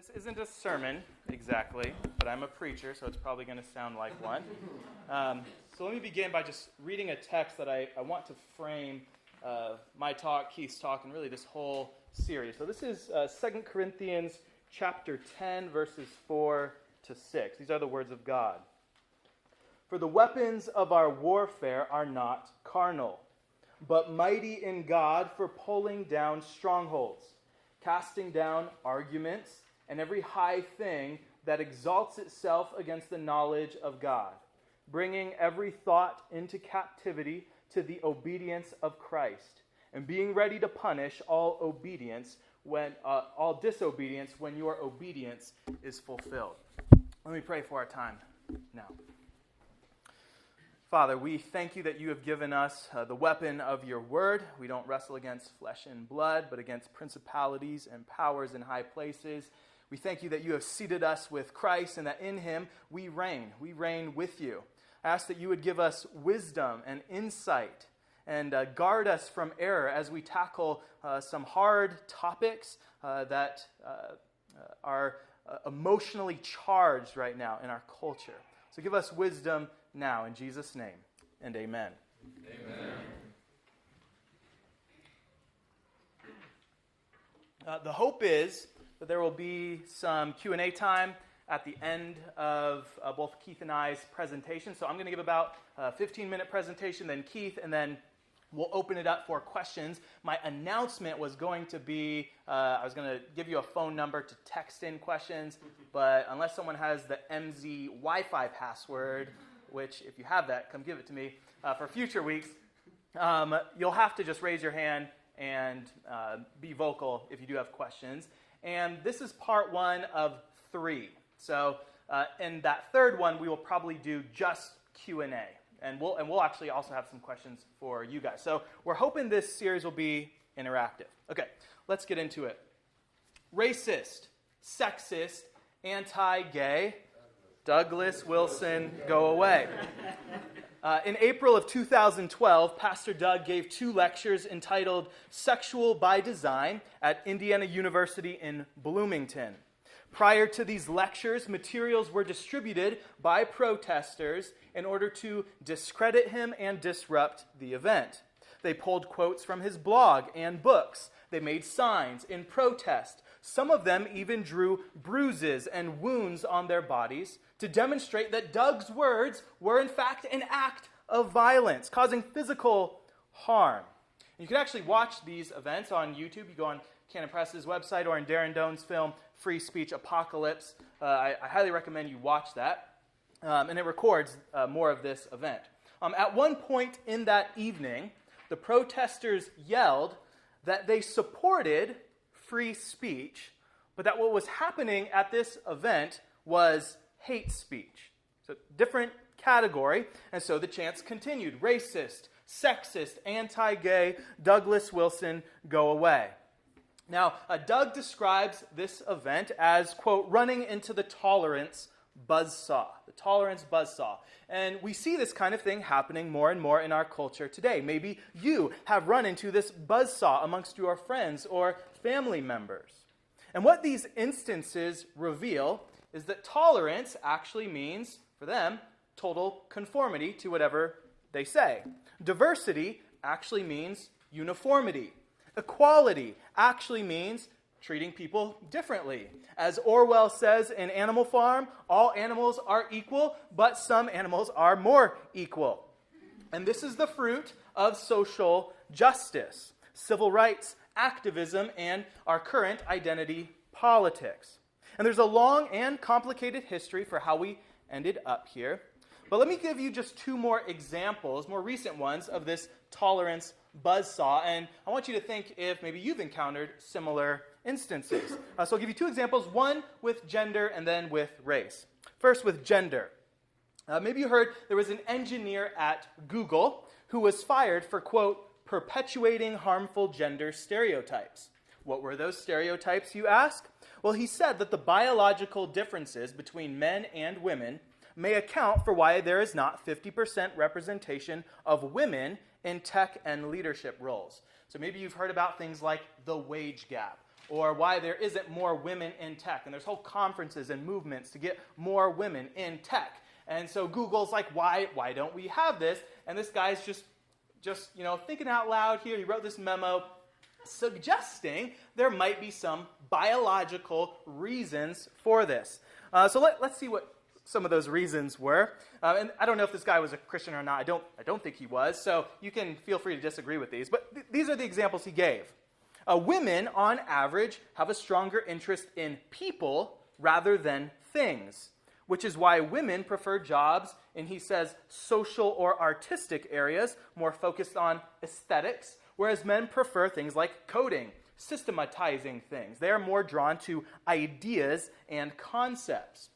This isn't a sermon, exactly, but I'm a preacher, so it's probably going to sound like one. So let me begin by just reading a text that I want to frame my talk, Keith's talk, and really this whole series. So this is 2 Corinthians chapter 10, verses 4 to 6. These are the words of God. For the weapons of our warfare are not carnal, but mighty in God for pulling down strongholds, casting down arguments, and every high thing that exalts itself against the knowledge of God, bringing every thought into captivity to the obedience of Christ, and being ready to punish all disobedience when your obedience is fulfilled. Let me pray for our time now. Father, we thank you that you have given us the weapon of your word. We don't wrestle against flesh and blood, but against principalities and powers in high places. We thank you that you have seated us with Christ and that in him we reign. We reign with you. I ask that you would give us wisdom and insight and guard us from error as we tackle some hard topics that are emotionally charged right now in our culture. So give us wisdom now, in Jesus' name, and amen. Amen. The hope is that there will be some Q&A time at the end of both Keith and I's presentation. So I'm going to give about a 15-minute presentation, then Keith, and then we'll open it up for questions. My announcement was going to be, I was going to give you a phone number to text in questions, but unless someone has the MZ Wi-Fi password, which if you have that, come give it to me for future weeks, you'll have to just raise your hand and be vocal if you do have questions. And this is part 1 of 3. So in that third one, we will probably do just Q&A. And we'll actually also have some questions for you guys. So we're hoping this series will be interactive. Okay, let's get into it. Racist, sexist, anti-gay, Douglas Wilson, go away. In April of 2012, Pastor Doug gave 2 lectures entitled Sexual by Design at Indiana University in Bloomington. Prior to these lectures, materials were distributed by protesters in order to discredit him and disrupt the event. They pulled quotes from his blog and books. They made signs in protest. Some of them even drew bruises and wounds on their bodies to demonstrate that Doug's words were in fact an act of violence, causing physical harm. You can actually watch these events on YouTube. You go on Canon Press's website or in Darren Doan's film, Free Speech Apocalypse. I highly recommend you watch that. And it records more of this event. At one point in that evening, the protesters yelled that they supported free speech, but that what was happening at this event was hate speech. So different category, and so the chants continued. Racist, sexist, anti-gay, Douglas Wilson, go away. Now, Doug describes this event as, quote, running into the tolerance buzzsaw. The tolerance buzzsaw. And we see this kind of thing happening more and more in our culture today. Maybe you have run into this buzzsaw amongst your friends or family members. And what these instances reveal is that tolerance actually means, for them, total conformity to whatever they say. Diversity actually means uniformity. Equality actually means treating people differently. As Orwell says in Animal Farm, all animals are equal, but some animals are more equal. And this is the fruit of social justice, civil rights, activism, and our current identity politics. And there's a long and complicated history for how we ended up here. But let me give you just 2 more examples, more recent ones, of this tolerance buzzsaw. And I want you to think if maybe you've encountered similar instances. So I'll give you 2 examples, one with gender and then with race. First, with gender. Maybe you heard there was an engineer at Google who was fired for, quote, perpetuating harmful gender stereotypes. What were those stereotypes, you ask? Well, he said that the biological differences between men and women may account for why there is not 50% representation of women in tech and leadership roles. So maybe you've heard about things like the wage gap or why there isn't more women in tech. And there's whole conferences and movements to get more women in tech. And so Google's like, why don't we have this? And this guy's just thinking out loud here. He wrote this memo suggesting there might be some biological reasons for this. So let's see what some of those reasons were. And I don't know if this guy was a Christian or not. I don't think he was. So you can feel free to disagree with these. But these are the examples he gave. Women, on average, have a stronger interest in people rather than things, which is why women prefer jobs in, he says, social or artistic areas, more focused on aesthetics, whereas men prefer things like coding, systematizing things. They are more drawn to ideas and concepts.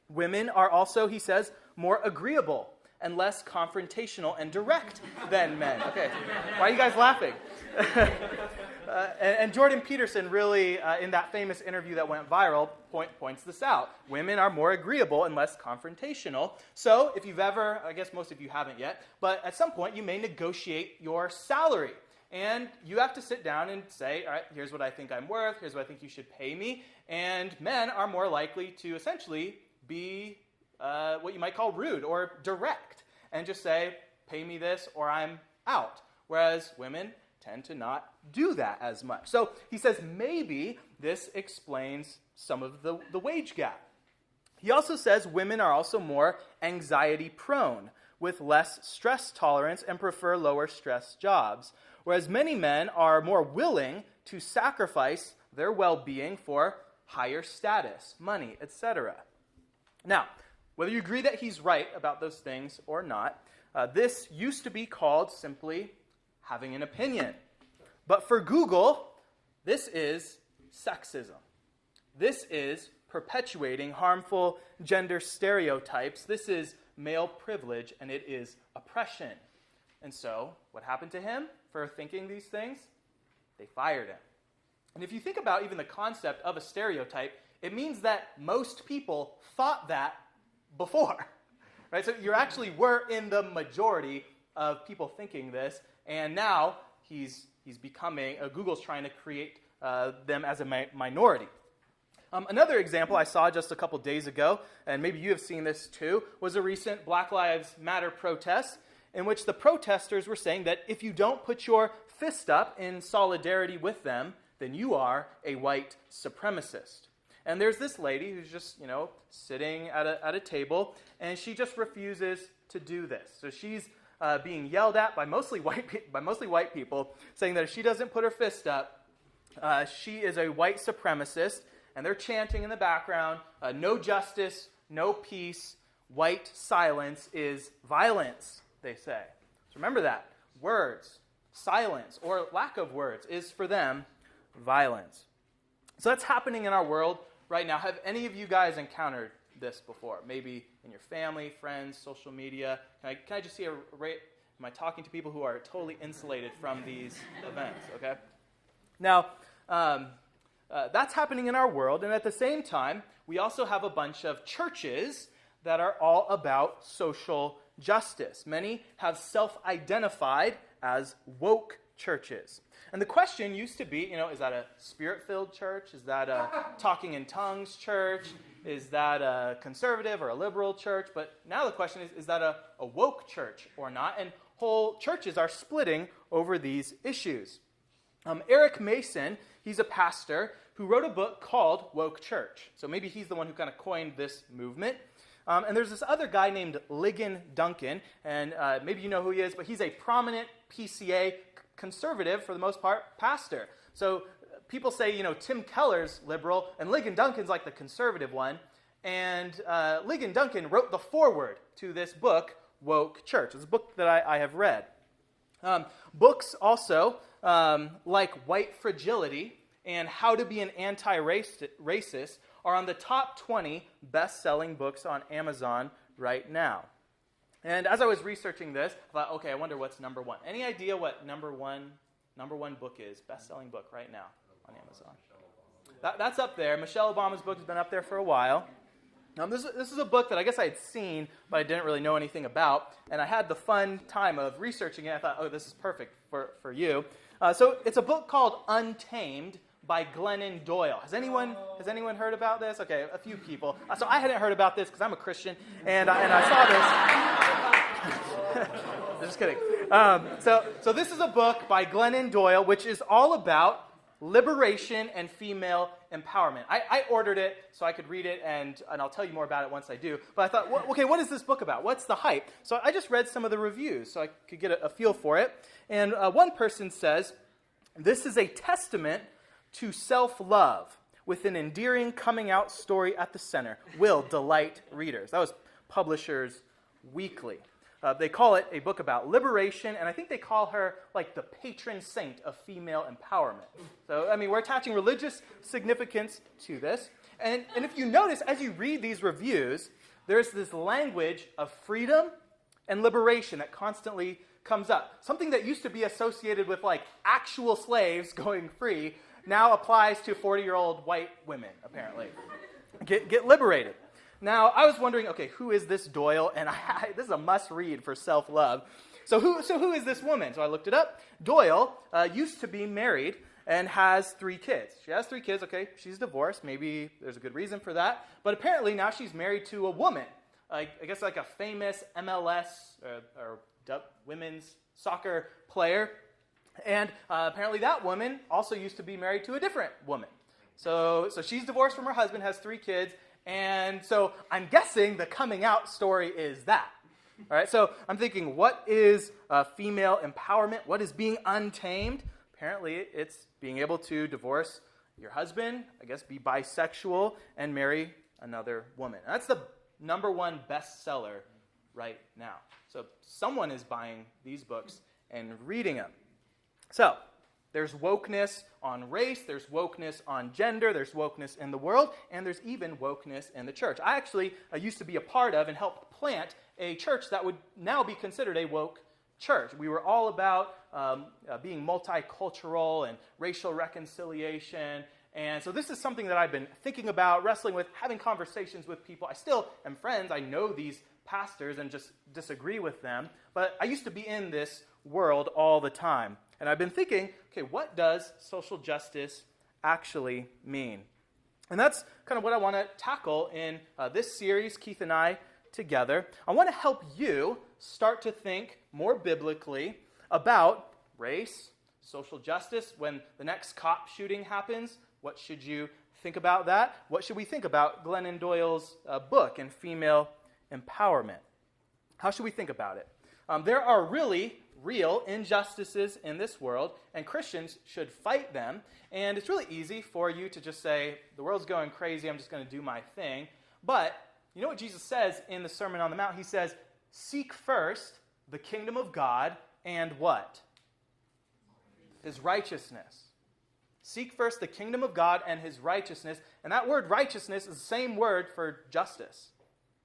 Women are also, he says, more agreeable and less confrontational and direct than men. Okay, why are you guys laughing? And Jordan Peterson really, in that famous interview that went viral, points this out. Women are more agreeable and less confrontational. So if you've ever, I guess most of you haven't yet, but at some point you may negotiate your salary. And you have to sit down and say, all right, here's what I think I'm worth, here's what I think you should pay me. And men are more likely to essentially be what you might call rude or direct and just say, pay me this or I'm out. Whereas women tend to not do that as much. So he says maybe this explains some of the wage gap. He also says women are also more anxiety prone with less stress tolerance and prefer lower stress jobs, whereas many men are more willing to sacrifice their well-being for higher status, money, etc. Now, whether you agree that he's right about those things or not, this used to be called simply having an opinion. But for Google, this is sexism. This is perpetuating harmful gender stereotypes. This is male privilege, and it is oppression. And so, what happened to him for thinking these things? They fired him. And if you think about even the concept of a stereotype, it means that most people thought that before. Right? So you actually were in the majority of people thinking this, and now he's becoming, Google's trying to create them as a minority. Another example I saw just a couple days ago, and maybe you have seen this too, was a recent Black Lives Matter protest in which the protesters were saying that if you don't put your fist up in solidarity with them, then you are a white supremacist. And there's this lady who's just, sitting at a table, and she just refuses to do this. So she's being yelled at by mostly white people, saying that if she doesn't put her fist up, she is a white supremacist, and they're chanting in the background, no justice, no peace, white silence is violence, they say. So remember that. Words, silence, or lack of words is for them violence. So that's happening in our world right now. Have any of you guys encountered this before? Maybe in your family, friends, social media? Can I just see a rate? Am I talking to people who are totally insulated from these events? Okay. Now, that's happening in our world, and at the same time, we also have a bunch of churches that are all about social justice. Many have self-identified as woke churches. And the question used to be, is that a spirit-filled church? Is that a talking in tongues church? Is that a conservative or a liberal church? But now the question is that a woke church or not? And whole churches are splitting over these issues. Eric Mason, he's a pastor who wrote a book called Woke Church. So maybe he's the one who kind of coined this movement. And there's this other guy named Ligon Duncan, and maybe you know who he is, but he's a prominent PCA conservative, for the most part, pastor. So people say, Tim Keller's liberal, and Ligon Duncan's like the conservative one. And Ligon Duncan wrote the foreword to this book, Woke Church. It's a book that I have read. Books also, like White Fragility and How to Be an Anti-Racist, are on the top 20 best-selling books on Amazon right now. And as I was researching this, I thought, okay, I wonder what's number one. Any idea what number one book is, best-selling book right now on Amazon? That's up there. Michelle Obama's book has been up there for a while. This is a book that I guess I had seen, but I didn't really know anything about. And I had the fun time of researching it. I thought, oh, this is perfect for you. So it's a book called Untamed by Glennon Doyle. Has anyone heard about this? Okay, a few people. So I hadn't heard about this because I'm a Christian, and I saw this. Just kidding. So this is a book by Glennon Doyle, which is all about liberation and female empowerment. I ordered it so I could read it, and I'll tell you more about it once I do. But I thought, what is this book about? What's the hype? So I just read some of the reviews so I could get a feel for it. And one person says, this is a testament to self-love with an endearing coming-out story at the center. Will delight readers. That was Publishers Weekly. They call it a book about liberation, and I think they call her like the patron saint of female empowerment. So, we're attaching religious significance to this. And if you notice, as you read these reviews, there's this language of freedom and liberation that constantly comes up. Something that used to be associated with like actual slaves going free now applies to 40-year-old white women, apparently. Get liberated. Now, I was wondering, okay, who is this Doyle? And this is a must-read for self-love. So who is this woman? So I looked it up. Doyle used to be married and has 3 kids. She has 3 kids. Okay, she's divorced. Maybe there's a good reason for that. But apparently now she's married to a woman. I guess like a famous MLS or women's soccer player. And apparently that woman also used to be married to a different woman. So she's divorced from her husband, has 3 kids. And so I'm guessing the coming out story is that. All right, so I'm thinking, what is female empowerment? What is being untamed? Apparently, it's being able to divorce your husband, I guess be bisexual, and marry another woman. And that's the #1 bestseller right now. So someone is buying these books and reading them. So there's wokeness on race, there's wokeness on gender, there's wokeness in the world, and there's even wokeness in the church. I actually used to be a part of and helped plant a church that would now be considered a woke church. We were all about being multicultural and racial reconciliation. And so this is something that I've been thinking about, wrestling with, having conversations with people. I still am friends. I know these pastors and just disagree with them. But I used to be in this world all the time. And I've been thinking, okay, what does social justice actually mean? And that's kind of what I want to tackle in this series, Keith and I together. I want to help you start to think more biblically about race, social justice. When the next cop shooting happens, what should you think about that? What should we think about Glennon Doyle's book and female empowerment? How should we think about it? There are really real injustices in this world, and Christians should fight them. And it's really easy for you to just say, the world's going crazy, I'm just going to do my thing. But you know what Jesus says in the Sermon on the Mount? He says, seek first the kingdom of God and what? His righteousness. Seek first the kingdom of God and his righteousness. And that word righteousness is the same word for justice.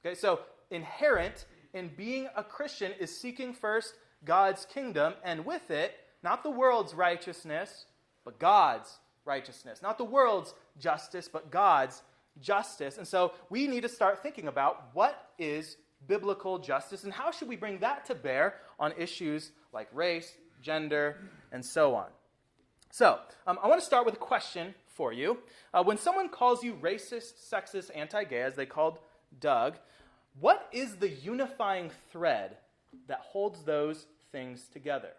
Okay, so inherent in being a Christian is seeking first God's kingdom, and with it, not the world's righteousness, but God's righteousness. Not the world's justice, but God's justice. And so we need to start thinking about what is biblical justice and how should we bring that to bear on issues like race, gender, and so on. So I want to start with a question for you. When someone calls you racist, sexist, anti-gay, as they called Doug, what is the unifying thread that holds those things together?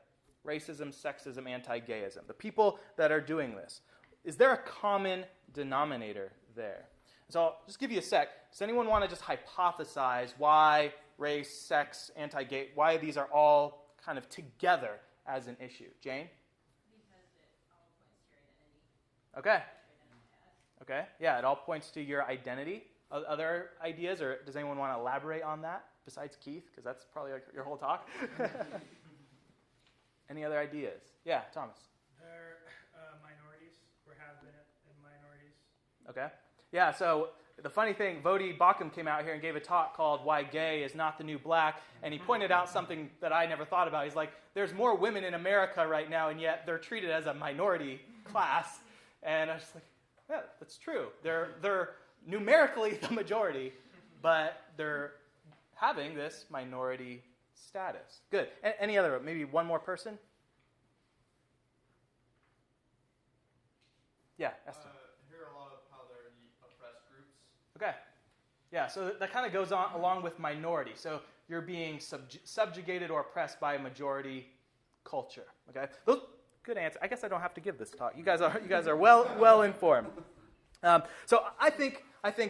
Racism, sexism, anti-gayism. The people that are doing this. Is there a common denominator there? So I'll just give you a sec. Does anyone want to just hypothesize why race, sex, anti-gay, why these are all kind of together as an issue? Jane? Because it all points to your identity. Okay. Okay. Yeah, it all points to your identity. Other ideas, or does anyone want to elaborate on that besides Keith? Because that's probably like your whole talk. Any other ideas? Yeah, Thomas. They're minorities, or have been minorities. Okay. Yeah, so the funny thing, Vodi Bakum came out here and gave a talk called Why Gay is Not the New Black, and he pointed out something that I never thought about. He's like, there's more women in America right now, and yet they're treated as a minority class. And I was like, yeah, that's true. They're numerically the majority, but they're having this minority status. Good. Any other, maybe one more person? Yeah, Esther. I hear a lot of how they're the oppressed groups. Okay. Yeah, so that kind of goes on along with minority. So you're being subjugated or oppressed by a majority culture. Okay, good answer. I guess I don't have to give this talk. You guys are well informed. So I think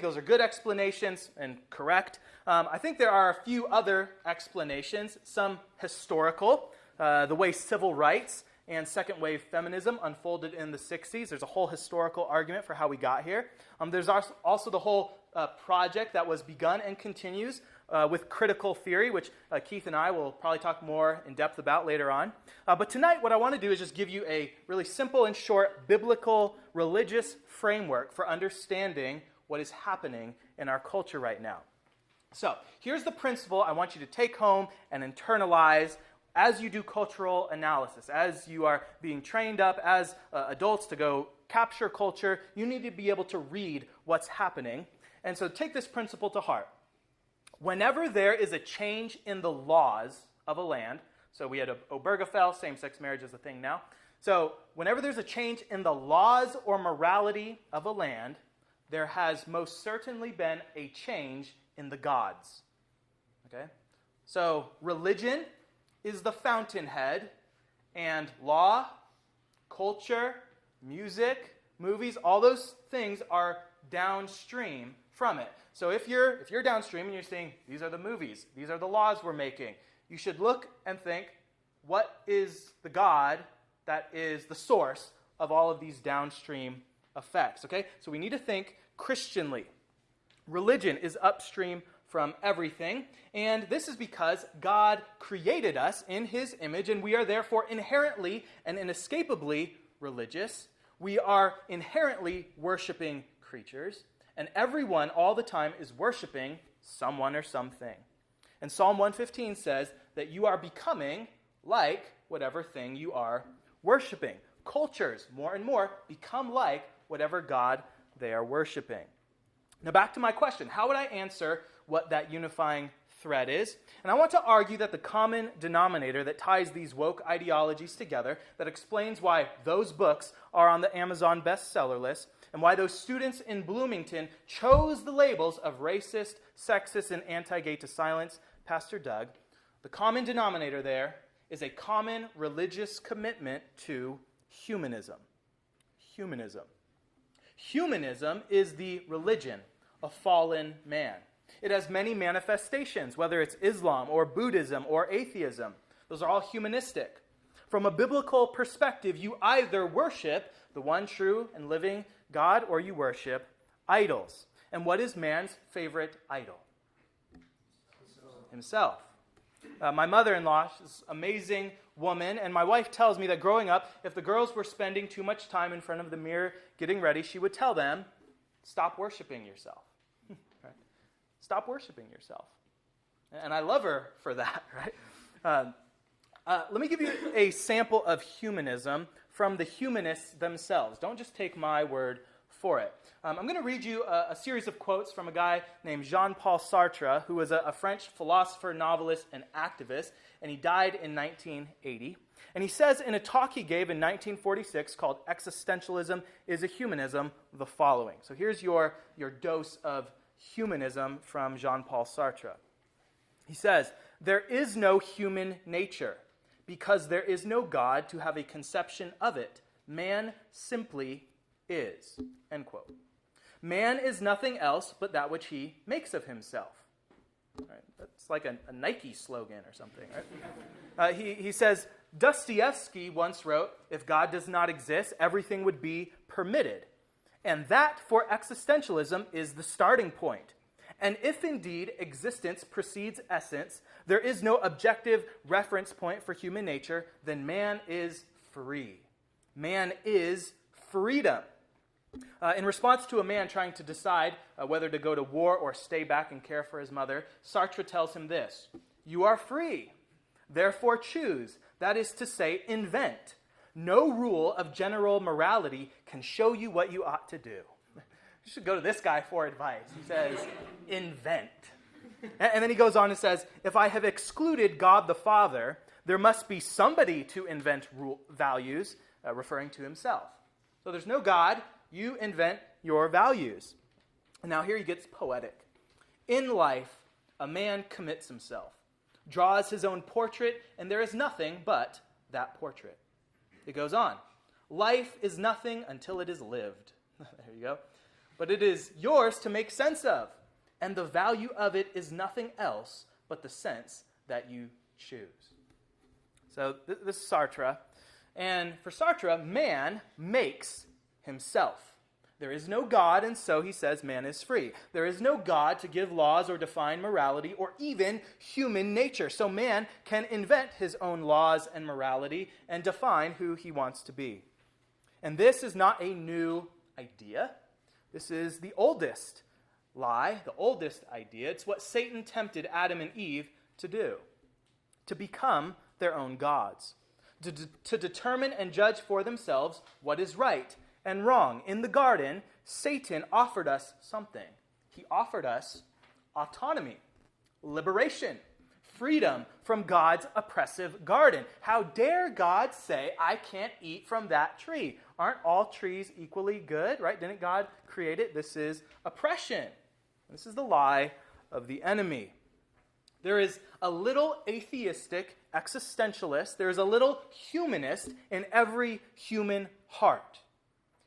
those are good explanations and correct. I think there are a few other explanations, some historical, the way civil rights and second wave feminism unfolded in the 60s. There's a whole historical argument for how we got here. There's also the whole project that was begun and continues with critical theory, which Keith and I will probably talk more in depth about later on. But tonight, what I want to do is just give you a really simple and short biblical religious framework for understanding what is happening in our culture right now. So here's the principle I want you to take home and internalize as you do cultural analysis, as you are being trained up as adults to go capture culture. You need to be able to read what's happening. And so take this principle to heart. Whenever there is a change in the laws of a land, so we had Obergefell, same-sex marriage is a thing now. So whenever there's a change in the laws or morality of a land, there has most certainly been a change in the gods. Okay? So religion is the fountainhead, and law, culture, music, movies, all those things are downstream from it. So if you're downstream and you're saying, these are the movies, these are the laws we're making, you should look and think, what is the God that is the source of all of these downstream effects? Okay? So we need to think Christianly. Religion is upstream from everything, and this is because God created us in his image, and we are therefore inherently and inescapably religious. We are inherently worshiping creatures, and everyone all the time is worshiping someone or something. And Psalm 115 says that you are becoming like whatever thing you are worshiping. Cultures, more and more, become like whatever God they are worshiping. Now back to my question. How would I answer what that unifying thread is? And I want to argue that the common denominator that ties these woke ideologies together, that explains why those books are on the Amazon bestseller list, and why those students in Bloomington chose the labels of racist, sexist, and anti-gay to silence Pastor Doug, the common denominator there is a common religious commitment to humanism. Humanism. Humanism is the religion of fallen man. It has many manifestations, whether it's Islam or Buddhism or atheism. Those are all humanistic. From a biblical perspective, you either worship the one true and living God or you worship idols. And what is man's favorite idol? Himself. My mother-in-law is an amazing woman, and my wife tells me that growing up, if the girls were spending too much time in front of the mirror getting ready, she would tell them, stop worshiping yourself. Right? Stop worshiping yourself. And I love her for that, right? Let me give you a sample of humanism from the humanists themselves. Don't just take my word for it. I'm going to read you a series of quotes from a guy named Jean-Paul Sartre, who was a French philosopher, novelist, and activist, and he died in 1980. And he says in a talk he gave in 1946 called Existentialism is a Humanism, the following. So here's your dose of humanism from Jean-Paul Sartre. He says, there is no human nature because there is no God to have a conception of it. Man simply is. End quote. Man is nothing else but that which he makes of himself. Right? That's like a Nike slogan or something. Right? He says, Dostoevsky once wrote, if God does not exist, everything would be permitted. And that, for existentialism, is the starting point. And if indeed existence precedes essence, there is no objective reference point for human nature, then man is free. Man is freedom. In response to a man trying to decide whether to go to war or stay back and care for his mother, Sartre tells him this, you are free, therefore choose. That is to say, invent. No rule of general morality can show you what you ought to do. You should go to this guy for advice. He says, invent. And then he goes on and says, if I have excluded God the Father, there must be somebody to invent values, referring to himself. So there's no God. You invent your values. And now here he gets poetic. In life, a man commits himself, draws his own portrait, and there is nothing but that portrait. It goes on. Life is nothing until it is lived. There you go. But it is yours to make sense of, and the value of it is nothing else but the sense that you choose. So this is Sartre. And for Sartre, man makes himself. There is no God, and so he says man is free. There is no God to give laws or define morality or even human nature. So man can invent his own laws and morality and define who he wants to be. And this is not a new idea. This is the oldest lie, the oldest idea. It's what Satan tempted Adam and Eve to do, to become their own gods, to determine and judge for themselves what is right and wrong. In the garden, Satan offered us something. He offered us autonomy, liberation, freedom from God's oppressive garden. How dare God say, I can't eat from that tree? Aren't all trees equally good, right? Didn't God create it? This is oppression. This is the lie of the enemy. There is a little atheistic existentialist. There is a little humanist in every human heart.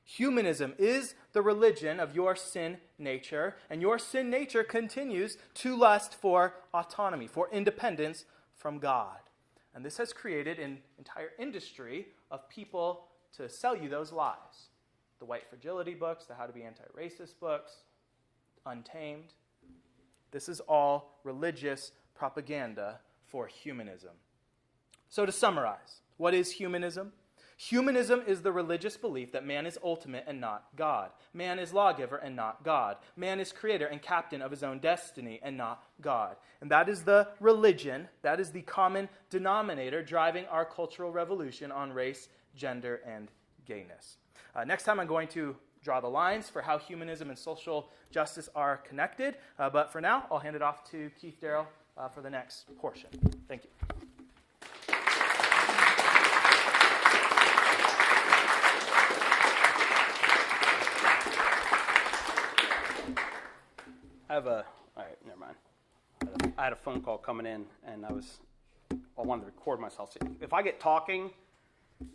Humanism is the religion of your sin nature, and your sin nature continues to lust for autonomy, for independence from God. And this has created an entire industry of people to sell you those lies. The white fragility books, the how to be anti-racist books, Untamed. This is all religious propaganda for humanism. So to summarize, what is humanism? Humanism is the religious belief that man is ultimate and not God. Man is lawgiver and not God. Man is creator and captain of his own destiny and not God. And that is the religion, that is the common denominator driving our cultural revolution on race, gender, and gayness. Next time I'm going to draw the lines for how humanism and social justice are connected. But for now, I'll hand it off to Keith Darrell for the next portion. Thank you. All right, never mind. I had a phone call coming in, and I wanted to record myself. So if I get talking,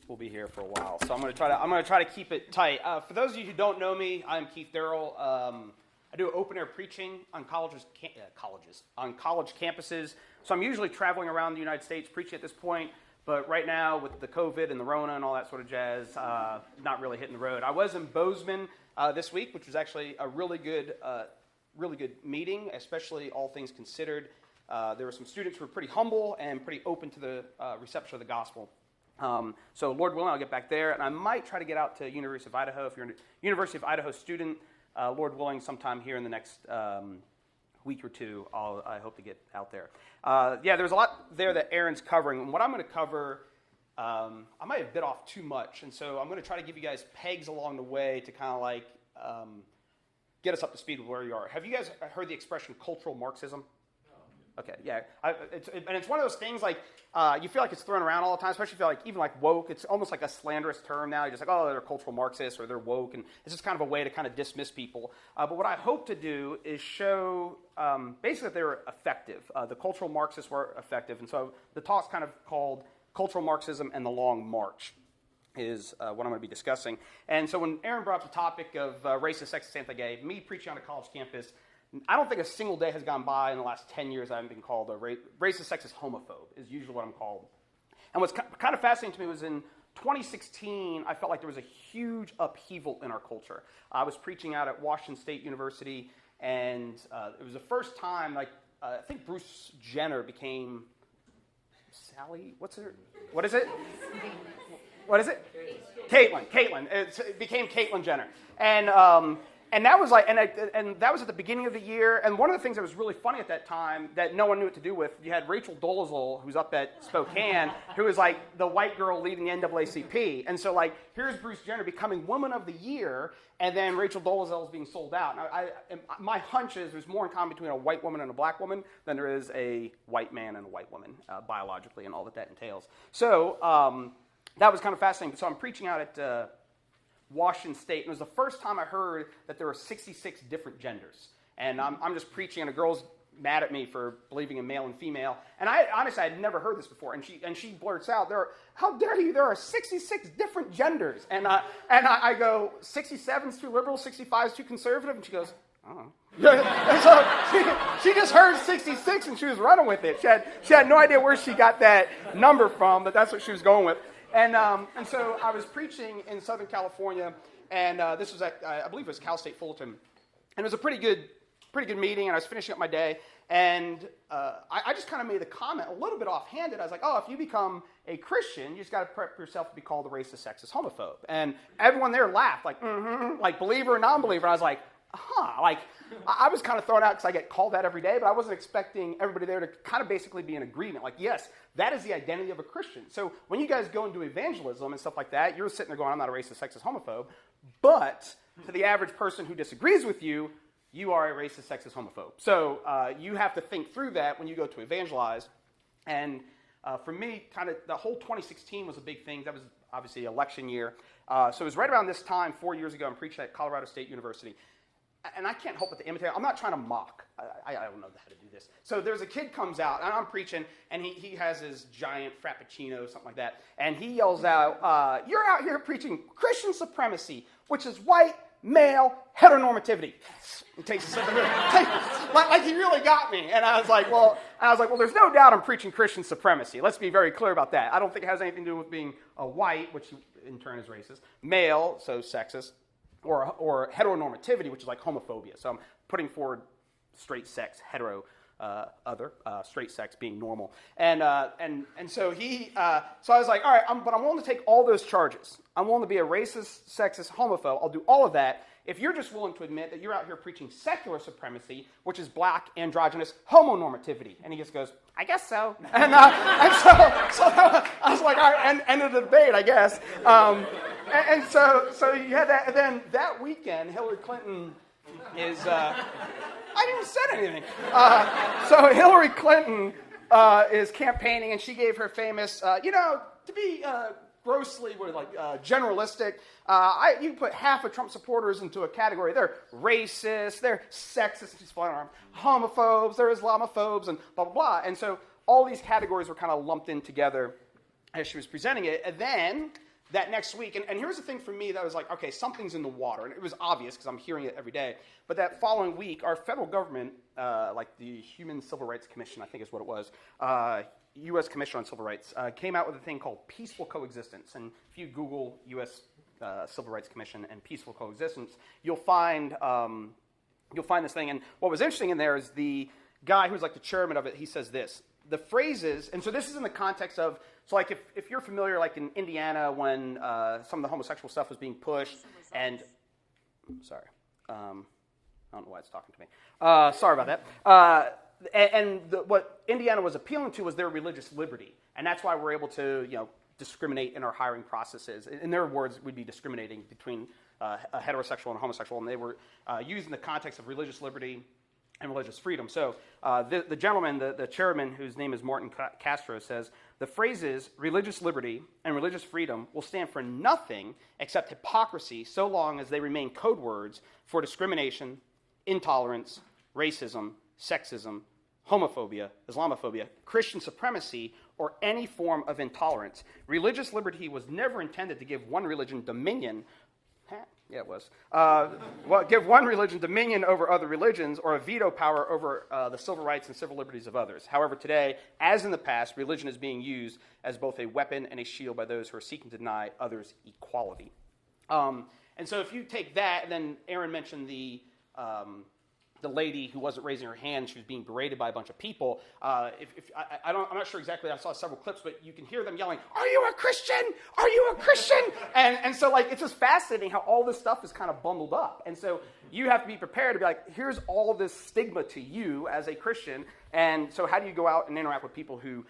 we'll be here for a while. So I'm going to try to keep it tight. For those of you who don't know me, I'm Keith Darrell. I do open air preaching on college campuses. So I'm usually traveling around the United States preaching at this point. But right now, with the COVID and the Rona and all that sort of jazz, not really hitting the road. I was in Bozeman this week, which was actually a really good meeting, especially all things considered. There were some students who were pretty humble and pretty open to the reception of the gospel. So Lord willing, I'll get back there, and I might try to get out to University of Idaho. If you're a University of Idaho student, Lord willing, sometime here in the next week or two, I hope to get out there. There's a lot there that Aaron's covering, and what I'm going to cover, I might have bit off too much, and so I'm going to try to give you guys pegs along the way to kind of like get us up to speed with where you are. Have you guys heard the expression cultural Marxism? Okay, yeah. It's one of those things like you feel like it's thrown around all the time, especially if you feel like even like woke. It's almost like a slanderous term now. You're just like, oh, they're cultural Marxists or they're woke, and it's just kind of a way to kind of dismiss people. But what I hope to do is show basically that they were effective. The cultural Marxists were effective, and so the talk's kind of called Cultural Marxism and the Long March is what I'm going to be discussing. And so when Aaron brought up the topic of racist, sexist, anti-gay, me preaching on a college campus, I don't think a single day has gone by in the last 10 years I haven't been called a racist, sexist, homophobe is usually what I'm called. And what's kind of fascinating to me was in 2016, I felt like there was a huge upheaval in our culture. I was preaching out at Washington State University, and it was the first time, I think Bruce Jenner became Sally, what is it? What is it? Caitlyn. It became Caitlyn Jenner. And that was and that was at the beginning of the year. And one of the things that was really funny at that time that no one knew what to do with, you had Rachel Dolezal, who's up at Spokane, who was like the white girl leading the NAACP. And so like here's Bruce Jenner becoming Woman of the Year, and then Rachel Dolezal is being sold out. Now, my hunch is there's more in common between a white woman and a black woman than there is a white man and a white woman biologically and all that entails. So that was kind of fascinating. So I'm preaching out at Washington State, and it was the first time I heard that there were 66 different genders. And I'm just preaching, and a girl's mad at me for believing in male and female. And I honestly had never heard this before. And she blurts out, "How dare you? There are 66 different genders." And I go, 67's too liberal, 65's too conservative, and she goes, "Oh." And so she just heard 66 and she was running with it. She had no idea where she got that number from, but that's what she was going with. And so I was preaching in Southern California, and this was at, I believe it was Cal State Fullerton, and it was a pretty good meeting, and I was finishing up my day, and I just kind of made the comment a little bit offhanded. I was like, "Oh, if you become a Christian, you just got to prep yourself to be called a racist, sexist, homophobe." And everyone there laughed, like, like believer or non-believer. And I was like, like I was kind of thrown out because I get called that every day, but I wasn't expecting everybody there to kind of basically be in agreement. Like, yes, that is the identity of a Christian. So when you guys go and do evangelism and stuff like that, you're sitting there going, "I'm not a racist, sexist, homophobe." But to the average person who disagrees with you, you are a racist, sexist, homophobe. So you have to think through that when you go to evangelize. And for me, kind of the whole 2016 was a big thing. That was obviously election year. So it was right around this time, 4 years ago, I'm preaching at Colorado State University. And I can't help but to imitate. I'm not trying to mock. I don't know how to do this. So there's a kid comes out, and I'm preaching, and he has his giant Frappuccino, something like that. And he yells out, "You're out here preaching Christian supremacy, which is white, male, heteronormativity." He takes a sip of it. Like he really got me. And I was like, well, there's no doubt I'm preaching Christian supremacy. Let's be very clear about that. I don't think it has anything to do with being a white, which in turn is racist, male, so sexist, or heteronormativity, which is like homophobia. So I'm putting forward straight sex, hetero, straight sex being normal. And so so I was like, all right, but I'm willing to take all those charges. I'm willing to be a racist, sexist, homophobe. I'll do all of that if you're just willing to admit that you're out here preaching secular supremacy, which is black, androgynous, homonormativity. And he just goes, "I guess so." And so I was like, all right, end of the debate, I guess. And so you had that. And then that weekend, Hillary Clinton is... I didn't even say anything. So Hillary Clinton is campaigning, and she gave her famous, to be grossly generalistic, you put half of Trump supporters into a category. They're racist, they're sexist, she's flying around, homophobes, they're Islamophobes, and blah, blah, blah. And so all these categories were kind of lumped in together as she was presenting it. And then that next week, and here's the thing for me that was like, okay, something's in the water. And it was obvious because I'm hearing it every day. But that following week, our federal government, like the Human Civil Rights Commission, I think is what it was, U.S. Commission on Civil Rights, came out with a thing called peaceful coexistence. And if you Google U.S. Civil Rights Commission and peaceful coexistence, you'll find this thing. And what was interesting in there is the guy who's like the chairman of it, he says this. The phrases, and so this is in the context of, so like if you're familiar, like in Indiana when some of the homosexual stuff was being pushed, and, sorry, I don't know why it's talking to me. Sorry about that. What Indiana was appealing to was their religious liberty, and that's why we're able to, discriminate in our hiring processes. In their words, we'd be discriminating between a heterosexual and a homosexual, and they were using the context of religious liberty and religious freedom. So the gentleman, the chairman, whose name is Martin Castro, says, the phrases religious liberty and religious freedom will stand for nothing except hypocrisy so long as they remain code words for discrimination, intolerance, racism, sexism, homophobia, Islamophobia, Christian supremacy, or any form of intolerance. Religious liberty was never intended to give one religion dominion. Yeah, it was. Give one religion dominion over other religions or a veto power over the civil rights and civil liberties of others. However, today, as in the past, religion is being used as both a weapon and a shield by those who are seeking to deny others equality. And so if you take that, and then Aaron mentioned the lady who wasn't raising her hand, she was being berated by a bunch of people. I'm not sure exactly. I saw several clips, but you can hear them yelling, "Are you a Christian? Are you a Christian?" And so it's just fascinating how all this stuff is kind of bundled up. And so you have to be prepared to be like, here's all this stigma to you as a Christian. And so how do you go out and interact with people who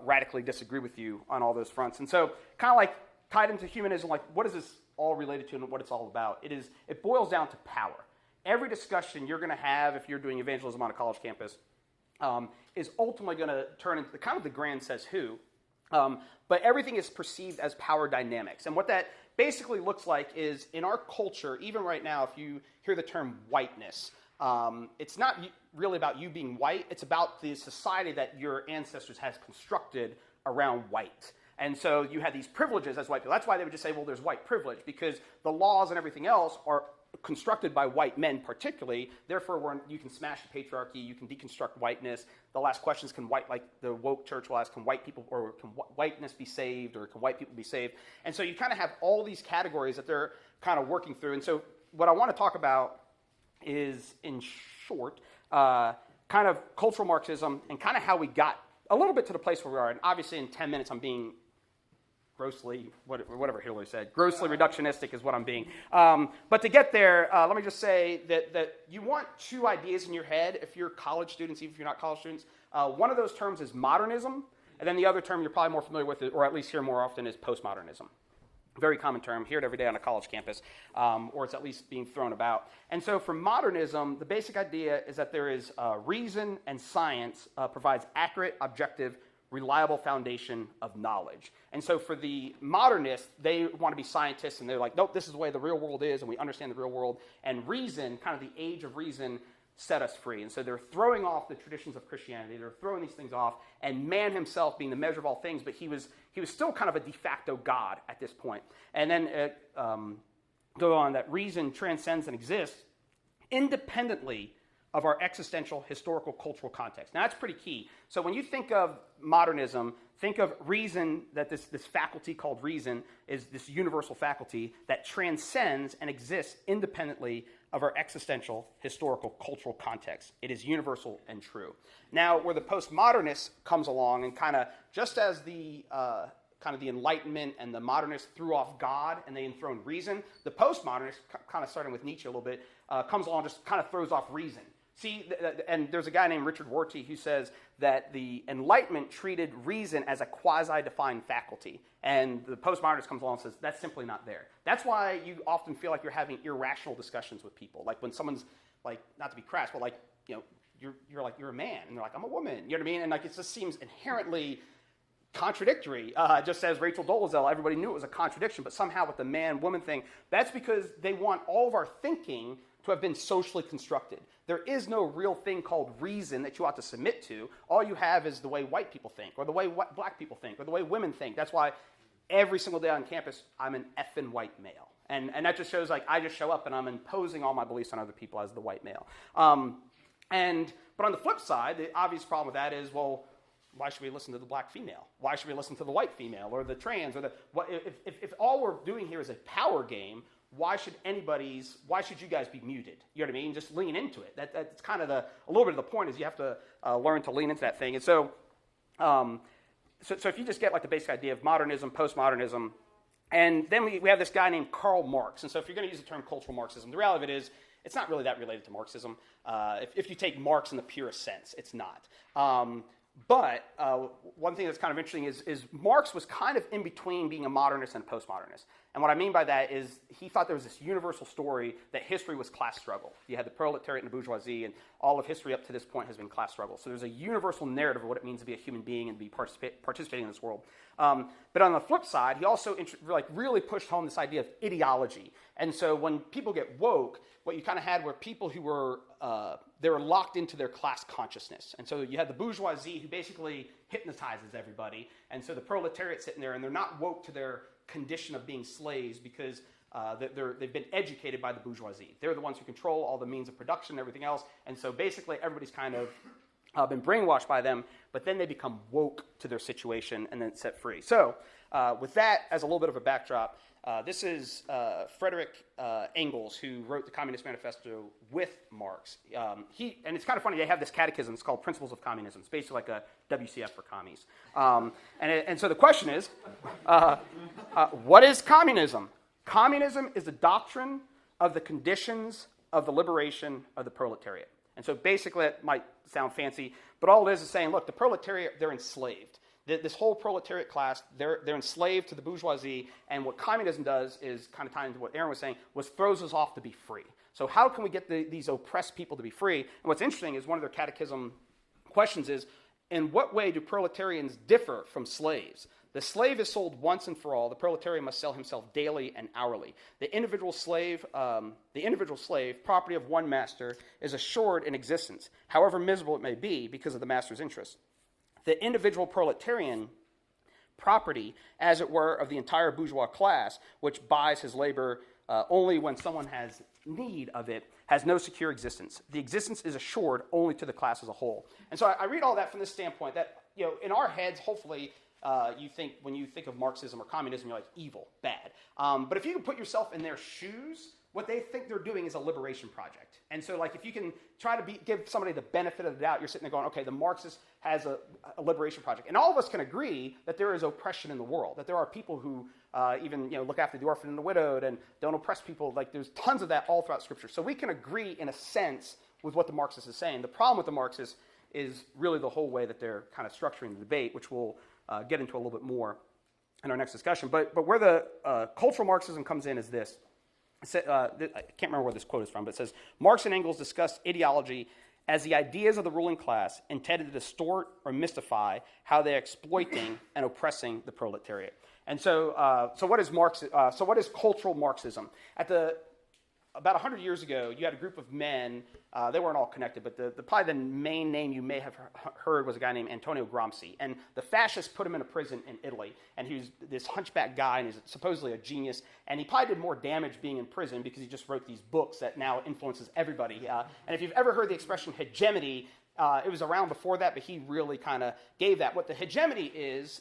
radically disagree with you on all those fronts? And so kind of like tied into humanism, like what is this all related to and what it's all about? It boils down to power. Every discussion you're going to have if you're doing evangelism on a college campus is ultimately going to turn into kind of the grand says who, but everything is perceived as power dynamics. And what that basically looks like is in our culture, even right now, if you hear the term whiteness, it's not really about you being white. It's about the society that your ancestors has constructed around white. And so you had these privileges as white people. That's why they would just say, well, there's white privilege, because the laws and everything else are constructed by white men particularly. Therefore, you can smash the patriarchy, you can deconstruct whiteness. They'll ask questions, like the woke church will ask, can white people, or can whiteness be saved, or can white people be saved? And so you kind of have all these categories that they're kind of working through. And so what I want to talk about is, in short, kind of cultural Marxism and kind of how we got a little bit to the place where we are. And obviously in 10 minutes I'm being grossly, whatever Hillary said, grossly reductionistic is what I'm being. But to get there, let me just say that you want two ideas in your head if you're college students, even if you're not college students. One of those terms is modernism, and then the other term you're probably more familiar with, or at least hear more often, is postmodernism. Very common term, hear it every day on a college campus, or it's at least being thrown about. And so for modernism, the basic idea is that there is reason and science provides accurate, objective, reliable foundation of knowledge. And so for the modernists, they want to be scientists, and they're like, nope, this is the way the real world is, and we understand the real world. And reason, kind of the age of reason, set us free. And so they're throwing off the traditions of Christianity. They're throwing these things off, and man himself being the measure of all things, but he was still kind of a de facto God at this point. And then go on that reason transcends and exists independently of our existential, historical, cultural context. Now, that's pretty key. So when you think of modernism, think of reason, that this faculty called reason is this universal faculty that transcends and exists independently of our existential, historical, cultural context. It is universal and true. Now, where the postmodernist comes along and kind of, just as the the Enlightenment and the modernists threw off God and they enthroned reason, the postmodernist, kind of starting with Nietzsche a little bit, comes along and just kind of throws off reason. See, and there's a guy named Richard Rorty who says that the Enlightenment treated reason as a quasi-defined faculty, and the postmodernist comes along and says that's simply not there. That's why you often feel like you're having irrational discussions with people, like when someone's like, not to be crass, but like, you know, you're like, you're a man, and they're like, I'm a woman, you know what I mean? And like, it just seems inherently contradictory. Just as Rachel Dolezal, everybody knew it was a contradiction, but somehow with the man-woman thing, that's because they want all of our thinking to have been socially constructed. There is no real thing called reason that you ought to submit to. All you have is the way white people think, or the way black people think, or the way women think. That's why every single day on campus, I'm an effing white male. And that just shows, like, I just show up and I'm imposing all my beliefs on other people as the white male. But on the flip side, the obvious problem with that is, well, why should we listen to the black female? Why should we listen to the white female, or the trans, or if all we're doing here is a power game, why should you guys be muted? You know what I mean? Just lean into it. That's kind of a little bit of the point, is you have to learn to lean into that thing. And so if you just get like the basic idea of modernism, postmodernism, and then we have this guy named Karl Marx. And so if you're going to use the term cultural Marxism, the reality of it is it's not really that related to Marxism. If you take Marx in the purest sense, it's not. But one thing that's kind of interesting is Marx was kind of in between being a modernist and a postmodernist. And what I mean by that is he thought there was this universal story that history was class struggle. You had the proletariat and the bourgeoisie, and all of history up to this point has been class struggle. So there's a universal narrative of what it means to be a human being and be participating in this world. But on the flip side, he also really pushed home this idea of ideology. And so when people get woke, what you kind of had were people who were they were locked into their class consciousness. And so you had the bourgeoisie who basically hypnotizes everybody. And so the proletariat sitting there, and they're not woke to their condition of being slaves because they've been educated by the bourgeoisie. They're the ones who control all the means of production and everything else. And so basically everybody's kind of been brainwashed by them, but then they become woke to their situation and then set free. So with that as a little bit of a backdrop, this is Frederick Engels, who wrote the Communist Manifesto with Marx. And it's kind of funny, they have this catechism, it's called Principles of Communism. It's basically like a WCF for commies. And so the question is, what is communism? Communism is the doctrine of the conditions of the liberation of the proletariat. And so basically, it might sound fancy, but all it is saying, look, the proletariat, they're enslaved. This whole proletariat class, they're enslaved to the bourgeoisie, and what communism does is, kind of tying into what Aaron was saying, throws us off to be free. So how can we get these oppressed people to be free? And what's interesting is one of their catechism questions is, in what way do proletarians differ from slaves? The slave is sold once and for all. The proletarian must sell himself daily and hourly. The individual slave, property of one master, is assured in existence, however miserable it may be, because of the master's interest. The individual proletarian property, as it were, of the entire bourgeois class, which buys his labor only when someone has need of it, has no secure existence. The existence is assured only to the class as a whole. And so I read all that from this standpoint that, in our heads, hopefully, when you think of Marxism or communism, you're like, evil, bad. But if you can put yourself in their shoes, what they think they're doing is a liberation project. And so, if you can try to give somebody the benefit of the doubt, you're sitting there going, okay, the Marxist has a liberation project. And all of us can agree that there is oppression in the world, that there are people who even look after the orphan and the widowed and don't oppress people. There's tons of that all throughout Scripture. So we can agree, in a sense, with what the Marxist is saying. The problem with the Marxists is really the whole way that they're kind of structuring the debate, which we'll get into a little bit more in our next discussion. But where the cultural Marxism comes in is this. I can't remember where this quote is from, but it says, Marx and Engels discussed ideology as the ideas of the ruling class intended to distort or mystify how they're exploiting and oppressing the proletariat. And so what is what is cultural Marxism? About 100 years ago, you had a group of men. They weren't all connected, but probably the main name you may have heard was a guy named Antonio Gramsci. And the fascists put him in a prison in Italy. And he was this hunchback guy, and he's supposedly a genius. And he probably did more damage being in prison because he just wrote these books that now influences everybody. And if you've ever heard the expression hegemony, it was around before that, but he really kind of gave that. What the hegemony is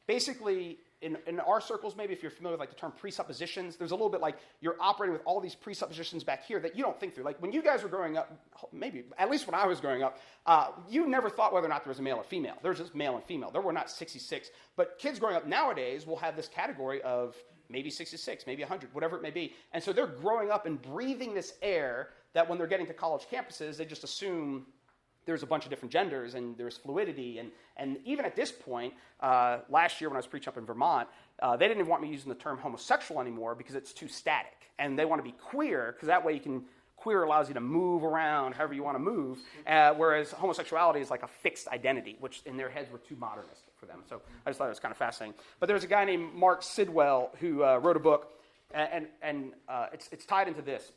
basically, in our circles, maybe if you're familiar with the term presuppositions, there's a little bit like you're operating with all these presuppositions back here that you don't think through. Like when you guys were growing up, maybe, at least when I was growing up, you never thought whether or not there was a male or female. There's just male and female. There were not 66. But kids growing up nowadays will have this category of maybe 66, maybe 100, whatever it may be. And so they're growing up and breathing this air that when they're getting to college campuses, they just assume there's a bunch of different genders and there's fluidity. And even at this point, last year when I was preaching up in Vermont, they didn't even want me using the term homosexual anymore because it's too static. And they want to be queer because that way queer allows you to move around however you want to move, whereas homosexuality is like a fixed identity, which in their heads were too modernist for them. So I just thought it was kind of fascinating. But there's a guy named Mark Sidwell who wrote a book, and it's tied into this,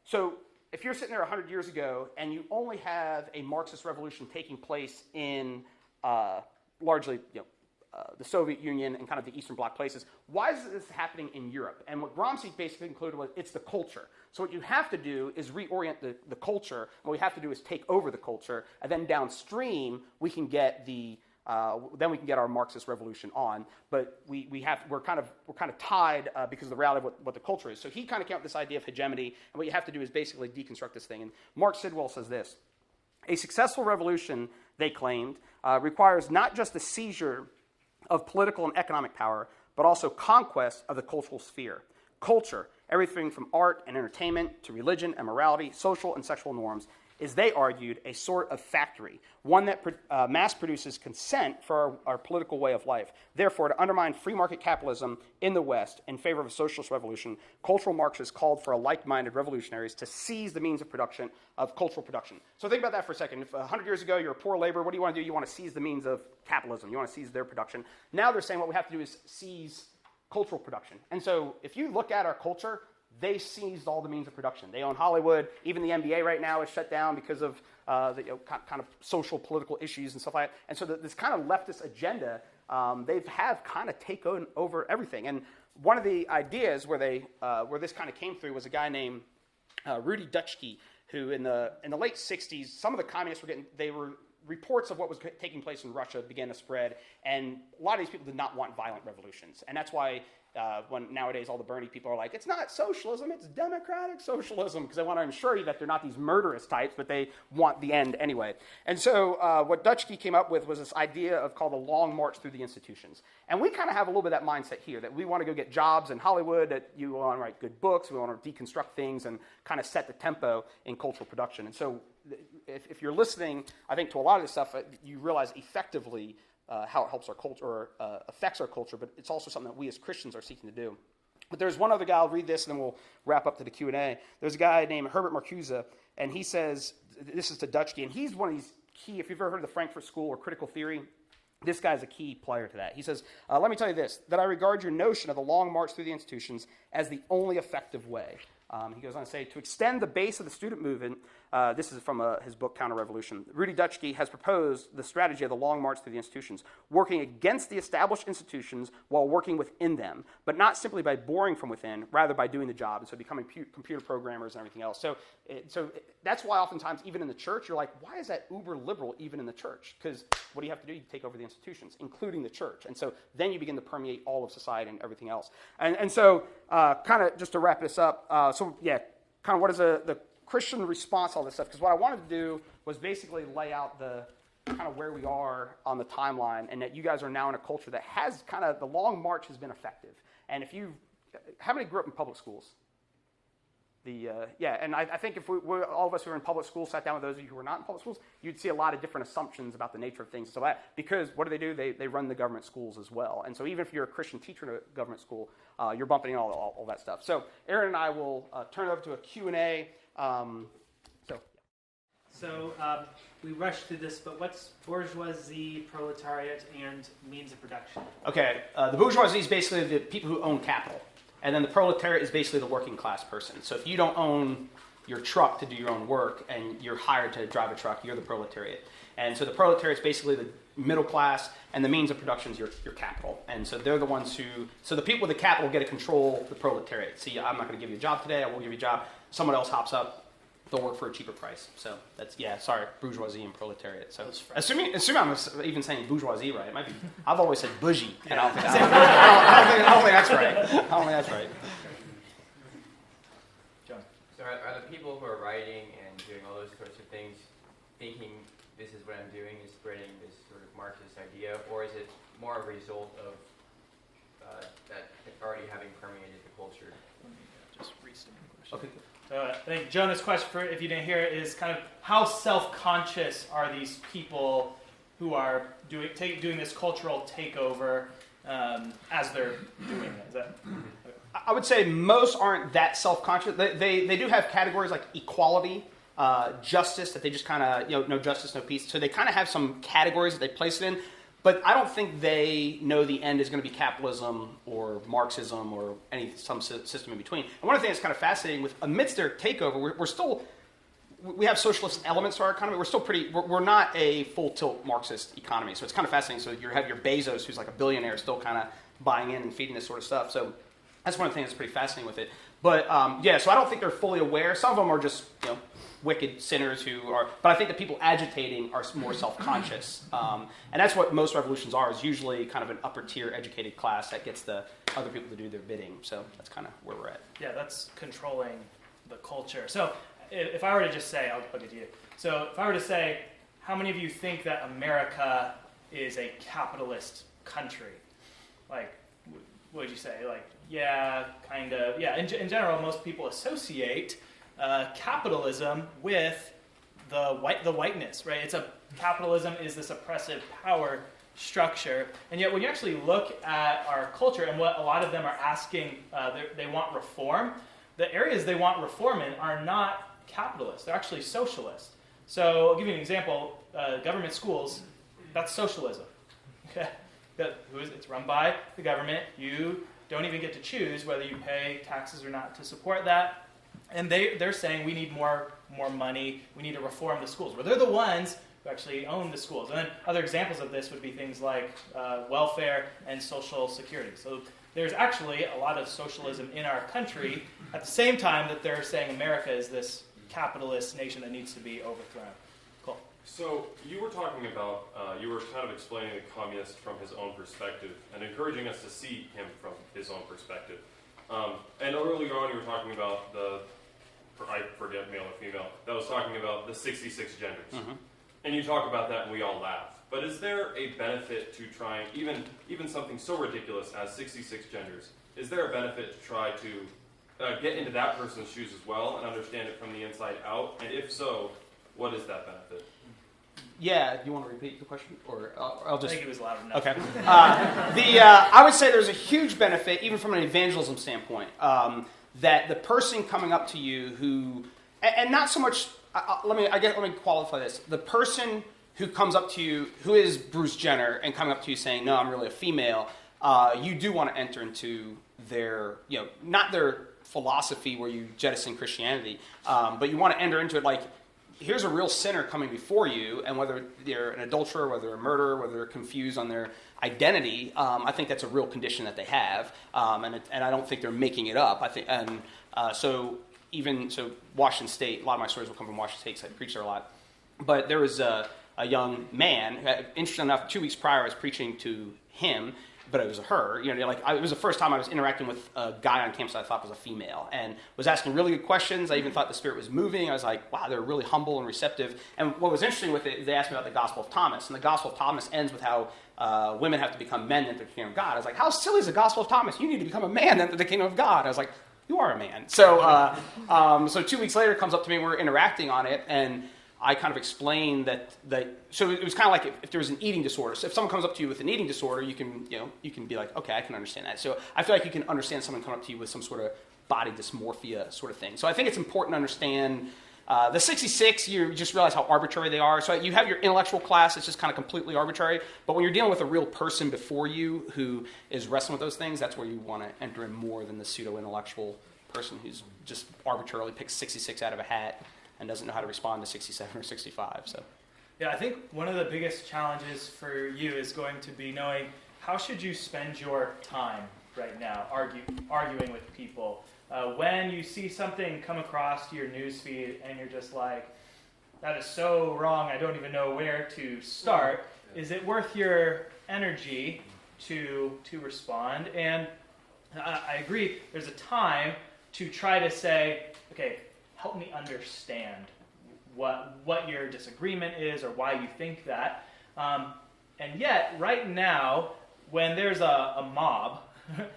so if you're sitting there 100 years ago and you only have a Marxist revolution taking place in largely the Soviet Union and kind of the Eastern Bloc places, why is this happening in Europe? And what Gramsci basically concluded was it's the culture. So what you have to do is reorient the culture. What we have to do is take over the culture, and then downstream we can get our Marxist revolution on, but we're kind of tied because of the reality of what the culture is. So he kind of came up with this idea of hegemony, and what you have to do is basically deconstruct this thing. And Mark Sidwell says this: a successful revolution, they claimed, requires not just the seizure of political and economic power, but also conquest of the cultural sphere. Culture, everything from art and entertainment to religion and morality, social and sexual norms, is, they argued, a sort of factory, one that mass produces consent for our political way of life. Therefore, to undermine free market capitalism in the West in favor of a socialist revolution, cultural Marxists called for like-minded revolutionaries to seize the means of cultural production. So think about that for a second. If 100 years ago you're a poor laborer, what do you want to do? You want to seize the means of capitalism. You want to seize their production. Now they're saying what we have to do is seize cultural production. And so if you look at our culture, they seized all the means of production. They own Hollywood. Even the NBA right now is shut down because of kind of social, political issues and stuff like that. And so this kind of leftist agenda, they have kind of taken over everything. And one of the ideas where this kind of came through was a guy named Rudy Dutschke, who in the late 60s, some of the communists reports of what was taking place in Russia began to spread, and a lot of these people did not want violent revolutions. And that's why when nowadays all the Bernie people are like, it's not socialism, it's democratic socialism, because they want to ensure you that they're not these murderous types, but they want the end anyway. And so what Dutschke came up with was this idea called the long march through the institutions. And we kind of have a little bit of that mindset here, that we want to go get jobs in Hollywood, that you want to write good books, we want to deconstruct things and kind of set the tempo in cultural production. And so if you're listening, I think, to a lot of this stuff, you realize effectively how it helps our culture or affects our culture, but it's also something that we as Christians are seeking to do. But there's one other guy, I'll read this and then we'll wrap up to the Q&A. There's a guy named Herbert Marcuse, and he says, this is to Dutschke, and he's one of these key, if you've ever heard of the Frankfurt School or critical theory, this guy's a key player to that. He says, let me tell you this, that I regard your notion of the long march through the institutions as the only effective way. He goes on to say, to extend the base of the student movement, this is from his book, Counter-Revolution. Rudy Dutschke has proposed the strategy of the long march through the institutions, working against the established institutions while working within them, but not simply by boring from within, rather by doing the job, and so becoming computer programmers and everything else. So that's why oftentimes, even in the church, you're like, why is that uber liberal even in the church? Because what do you have to do? You take over the institutions, including the church. And so then you begin to permeate all of society and everything else. And so kind of just to wrap this up, kind of what is the Christian response to all this stuff? Because what I wanted to do was basically lay out the kind of where we are on the timeline, and that you guys are now in a culture that has kind of, the long march has been effective. And how many grew up in public schools? And I think if all of us who are in public schools sat down with those of you who are not in public schools, you'd see a lot of different assumptions about the nature of things. So because what do? They run the government schools as well. And so even if you're a Christian teacher in a government school, you're bumping in all that stuff. So Aaron and I will turn it over to a Q&A. So we rushed through this, but what's bourgeoisie, proletariat, and means of production? Okay, the bourgeoisie is basically the people who own capital. And then the proletariat is basically the working class person. So if you don't own your truck to do your own work and you're hired to drive a truck, you're the proletariat. And so the proletariat is basically the middle class, and the means of production is your capital. And so they're the ones so the people with the capital get to control the proletariat. See, I'm not going to give you a job today, I will give you a job. Someone else hops up, they'll work for a cheaper price. So that's, bourgeoisie and proletariat. So assuming I'm even saying bourgeoisie right, it might be, I've always said bougie, and I don't think that's right. I don't think that's right. John. So are the people who are writing and doing all those sorts of things thinking this is what I'm doing, is spreading this sort of Marxist idea, or is it more a result of that already having permeated the culture? Just restate the question. Okay. I think Jonah's question, if you didn't hear it, is kind of how self-conscious are these people who are doing this cultural takeover as they're doing it? Is that? I would say most aren't that self-conscious. They do have categories like equality, justice, that they just kind of, no justice, no peace. So they kind of have some categories that they place it in. But I don't think they know the end is going to be capitalism or Marxism or some system in between. And one of the things that's kind of fascinating amidst their takeover, we have socialist elements to our economy. We're not a full tilt Marxist economy. So it's kind of fascinating. So you have your Bezos, who's like a billionaire, still kind of buying in and feeding this sort of stuff. So that's one of the things that's pretty fascinating with it. But so I don't think they're fully aware. Some of them are just, wicked sinners but I think the people agitating are more self-conscious. And that's what most revolutions are, is usually kind of an upper tier educated class that gets the other people to do their bidding. So that's kind of where we're at. Yeah, that's controlling the culture. So if I were to just say, I'll get to you. So if I were to say, how many of you think that America is a capitalist country? Like, what would you say? Like, yeah, kind of. Yeah, in general, most people associate capitalism with the whiteness, right? Capitalism is this oppressive power structure, and yet when you actually look at our culture and what a lot of them are asking, they want reform. The areas they want reform in are not capitalist; they're actually socialist. So I'll give you an example: government schools, that's socialism. Okay, it's run by the government. You don't even get to choose whether you pay taxes or not to support that. And they're saying we need more money, we need to reform the schools. Well, they're the ones who actually own the schools. And then other examples of this would be things like welfare and social security. So there's actually a lot of socialism in our country at the same time that they're saying America is this capitalist nation that needs to be overthrown. Cool. So you were talking about, you were kind of explaining the communist from his own perspective and encouraging us to see him from his own perspective. And earlier on you were talking about I forget male or female, that was talking about the 66 genders. Mm-hmm. And you talk about that and we all laugh. But is there a benefit to trying, even something so ridiculous as 66 genders, is there a benefit to try to get into that person's shoes as well and understand it from the inside out? And if so, what is that benefit? Yeah, do you want to repeat the question? Or I'll just... I think it was loud enough. Okay. I would say there's a huge benefit, even from an evangelism standpoint, that the person coming up to you who... And not so much... let me qualify this. The person who comes up to you, who is Bruce Jenner, and coming up to you saying, no, I'm really a female, you do want to enter into their, not their philosophy where you jettison Christianity, but you want to enter into it like, here's a real sinner coming before you, and whether they're an adulterer, whether they're a murderer, whether they're confused on their identity, I think that's a real condition that they have, and I don't think they're making it up. I think, and so Washington State, a lot of my stories will come from Washington State because I preach there a lot. But there was a young man, interesting enough, 2 weeks prior I was preaching to him, but it was her. It was the first time I was interacting with a guy on campus that I thought was a female, and was asking really good questions. I even thought the Spirit was moving. I was like, wow, they're really humble and receptive. And what was interesting with it is they asked me about the Gospel of Thomas, and the Gospel of Thomas ends with how women have to become men to enter the kingdom of God. I was like, how silly is the Gospel of Thomas? You need to become a man to enter the kingdom of God. I was like, you are a man. So 2 weeks later, comes up to me, and we're interacting on it, and I kind of explained that so it was kind of like if there was an eating disorder. So if someone comes up to you with an eating disorder, you can be like, okay, I can understand that. So I feel like you can understand someone coming up to you with some sort of body dysmorphia sort of thing. So I think it's important to understand the 66. You just realize how arbitrary they are. So you have your intellectual class; it's just kind of completely arbitrary. But when you're dealing with a real person before you who is wrestling with those things, that's where you want to enter in more than the pseudo-intellectual person who's just arbitrarily picks 66 out of a hat and doesn't know how to respond to 67 or 65. So, yeah, I think one of the biggest challenges for you is going to be knowing how should you spend your time right now arguing with people. When you see something come across your newsfeed and you're just like, that is so wrong, I don't even know where to start, is it worth your energy to respond? And I agree, there's a time to try to say, okay, help me understand what your disagreement is or why you think that. And yet, right now, when there's a mob,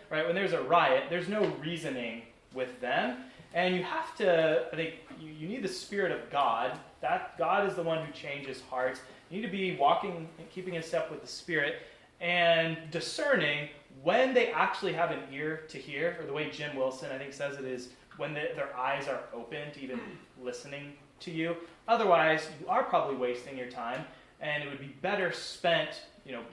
right, when there's a riot, there's no reasoning with them. And you have to, I think, you need the Spirit of God. That God is the one who changes hearts. You need to be walking and keeping in step with the Spirit and discerning when they actually have an ear to hear, or the way Jim Wilson, I think, says it is, when their eyes are open to even listening to you. Otherwise, you are probably wasting your time, and it would be better spent,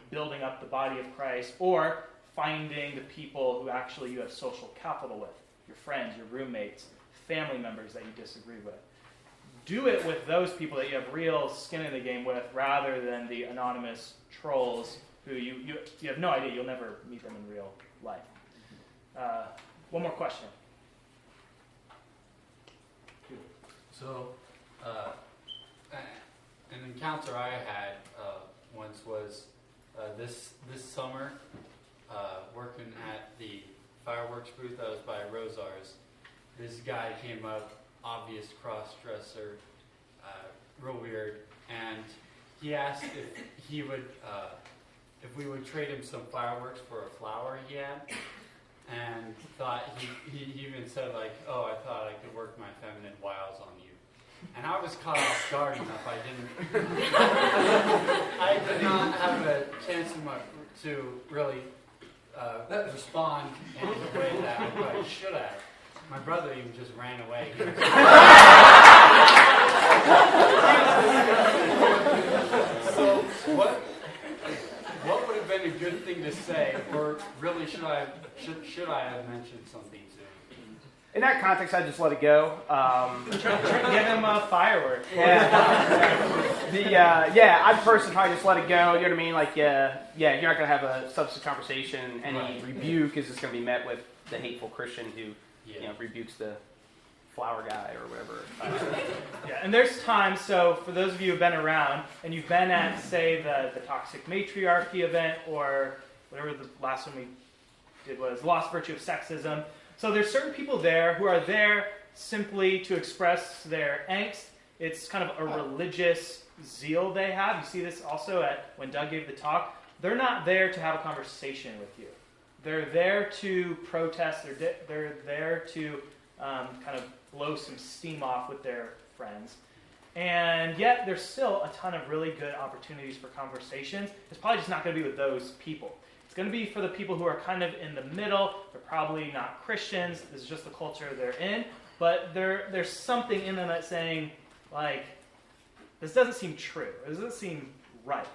building up the body of Christ, or finding the people who actually you have social capital with, your friends, your roommates, family members that you disagree with. Do it with those people that you have real skin in the game with, rather than the anonymous trolls who you have no idea, you'll never meet them in real life. One more question. So, an encounter I had once was this summer, working at the fireworks booth that was by Rosar's. This guy came up, obvious cross-dresser, real weird, and he asked if we would trade him some fireworks for a flower he had. And thought he even said like, oh, I thought I could work my feminine wiles on you. And I was caught off guard enough. I did not have a chance to really respond in the way that I probably should have. My brother even just ran away. So what would have been a good thing to say, or really should I have mentioned something to him? in that context, I'd just let it go. Give him a firework. Yeah. I'd personally probably just let it go. You know what I mean? Like, you're not going to have a substantive conversation. Any rebuke is just going to be met with the hateful Christian who, rebukes the flower guy or whatever. And there's times, so for those of you who've been around, and you've been at, say, the Toxic Matriarchy event, or whatever the last one we did was, The Lost Virtue of Sexism. So there's certain people there who are there simply to express their angst. It's kind of a religious zeal they have. You see this also when Doug gave the talk. They're not there to have a conversation with you. They're there to protest. They're there to kind of blow some steam off with their friends. And yet there's still a ton of really good opportunities for conversations. It's probably just not going to be with those people. It's going to be for the people who are kind of in the middle. They're probably not Christians. This is just the culture they're in. But there's something in them that's saying, like, this doesn't seem true. This doesn't seem right.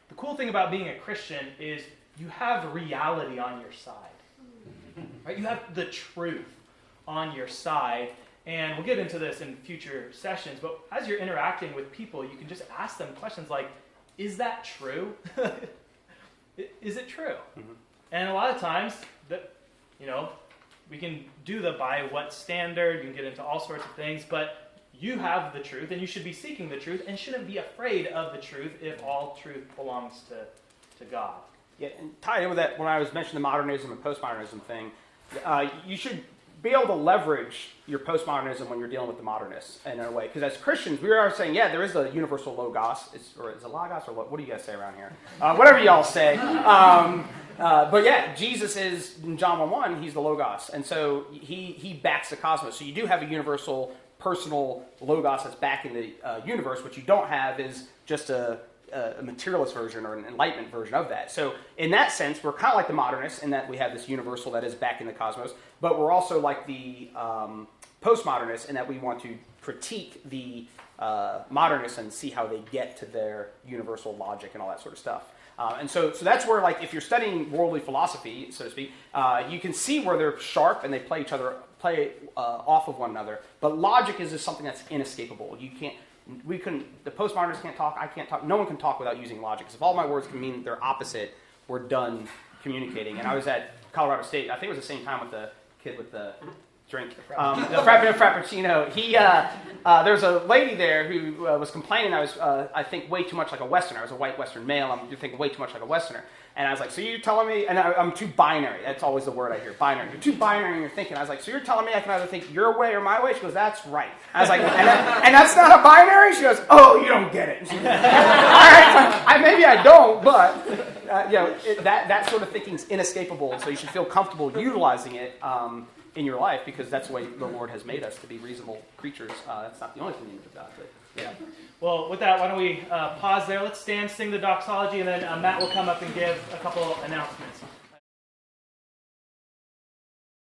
The cool thing about being a Christian is you have reality on your side. Right? You have the truth on your side. And we'll get into this in future sessions, but as you're interacting with people, you can just ask them questions like, is that true? Is it true? Mm-hmm. And a lot of times, we can do the by what standard, you can get into all sorts of things, but you have the truth, and you should be seeking the truth, and shouldn't be afraid of the truth if all truth belongs to God. Yeah, and tied in with that, when I was mentioning the modernism and postmodernism thing, you should be able to leverage your postmodernism when you're dealing with the modernists in a way. Because as Christians, we are saying, yeah, there is a universal logos. Is it logos or what do you guys say around here? Whatever y'all say. But yeah, Jesus is, in John 1:1, he's the logos. And so he backs the cosmos. So you do have a universal personal logos that's backing the universe. What you don't have is just a materialist version or an enlightenment version of that. So in that sense, we're kind of like the modernists in that we have this universal that is backing the cosmos, but we're also like the postmodernists in that we want to critique the modernists and see how they get to their universal logic and all that sort of stuff. And so that's where, like, if you're studying worldly philosophy, so to speak, you can see where they're sharp and they play off of one another. But logic is just something that's inescapable. The postmodernists can't talk, I can't talk, no one can talk without using logic. Because if all my words can mean they're opposite, we're done communicating. And I was at Colorado State, I think it was the same time with the kid with the drink, the Frappuccino. There's a lady there who was complaining I was, I think, way too much like a Westerner. I was a white Western male, I'm thinking way too much like a Westerner. And I was like, so you're telling me, and I'm too binary. That's always the word I hear, binary. You're too binary in your thinking. I was like, so you're telling me I can either think your way or my way? She goes, that's right. I was like, and that's not a binary? She goes, oh, you don't get it. All right, maybe I don't, but that sort of thinking is inescapable, so you should feel comfortable utilizing it in your life, because that's the way the Lord has made us to be reasonable creatures. That's not the only thing of God, but yeah. Well, with that, why don't we pause there? Let's stand, sing the doxology, and then Matt will come up and give a couple announcements.